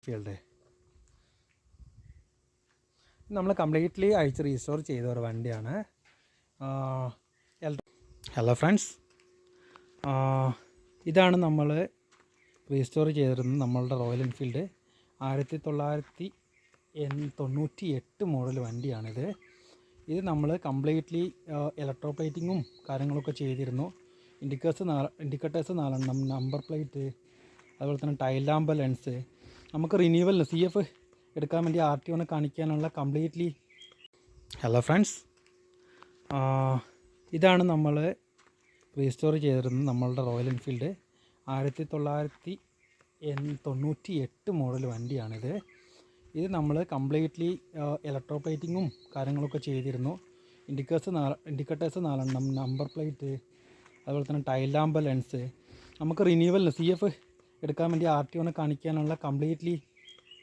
Field നമ്മൾ completely അഴിച്ച് restore ചെയ്ത ഒരു വണ്ടിയാണ്. ഹലോ ഫ്രണ്ട്സ്, ഇതാണ് നമ്മൾ റീസ്റ്റോർ ചെയ്തിരുന്നത് നമ്മളുടെ റോയൽ എൻഫീൽഡ് 1998 മോഡൽ വണ്ടിയാണിത്. ഇത് നമ്മൾ കംപ്ലീറ്റ്ലി ഇലക്ട്രോപ്ലേറ്റിങ്ങും കാര്യങ്ങളൊക്കെ ചെയ്തിരുന്നു. ഇൻഡിക്കേറ്റേഴ്സ് 4 നമ്പർ പ്ലേറ്റ്, അതുപോലെ തന്നെ ടൈൽ ലാമ്പ്, ലെൻസ്. നമുക്ക് റിന്യൂവലിന് CF എടുക്കാൻ വേണ്ടി RTO കാണിക്കാനുള്ള കംപ്ലീറ്റ്ലി. ഹലോ ഫ്രണ്ട്സ്, ഇതാണ് നമ്മൾ റീസ്റ്റോർ ചെയ്തിരുന്നത് നമ്മളുടെ റോയൽ എൻഫീൽഡ് 1998 മോഡൽ വണ്ടിയാണിത്. ഇത് നമ്മൾ കംപ്ലീറ്റ്ലി ഇലക്ട്രോപ്ലേറ്റിങ്ങും കാര്യങ്ങളൊക്കെ ചെയ്തിരുന്നു. ഇൻഡിക്കേറ്റേഴ്സ് 4 നമ്പർ പ്ലേറ്റ്, അതുപോലെ തന്നെ ടൈൽ ലാമ്പ്, ലെൻസ്. നമുക്ക് റിന്യൂവലിന് CF എടുക്കാൻ വേണ്ടി RTO കാണിക്കാനുള്ള കംപ്ലീറ്റ്ലി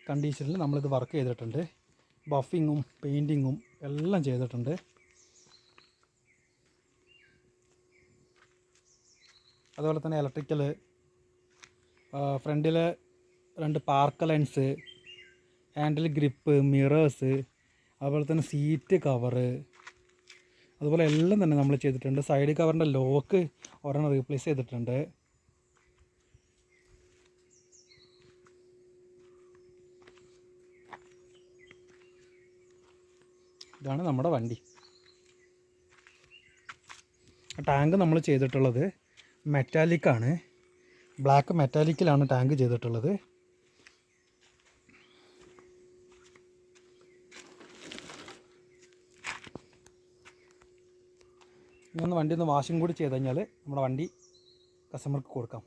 കണ്ടീഷനിൽ നമ്മളിത് വർക്ക് ചെയ്തിട്ടുണ്ട്. ബഫിങ്ങും പെയിൻറ്റിങ്ങും എല്ലാം ചെയ്തിട്ടുണ്ട്. അതുപോലെ തന്നെ ഇലക്ട്രിക്കൽ, ഫ്രണ്ടിൽ 2 park lens, handle grip, mirrors, അതുപോലെ തന്നെ സീറ്റ് കവറ്, അതുപോലെ എല്ലാം തന്നെ നമ്മൾ ചെയ്തിട്ടുണ്ട്. സൈഡ് കവറിൻ്റെ ലോക്ക് ഒരെണ്ണം റീപ്ലേസ് ചെയ്തിട്ടുണ്ട്. ഇതാണ് നമ്മുടെ വണ്ടി. ടാങ്ക് നമ്മൾ ചെയ്തിട്ടുള്ളത് മെറ്റാലിക്കാണ്, ബ്ലാക്ക് മെറ്റാലിക്കിലാണ് ടാങ്ക് ചെയ്തിട്ടുള്ളത്. ഇനി വണ്ടി ഒന്ന് വാഷിംഗ് കൂടി ചെയ്ത് കഴിഞ്ഞാൽ നമ്മുടെ വണ്ടി കസ്റ്റമർക്ക് കൊടുക്കാം.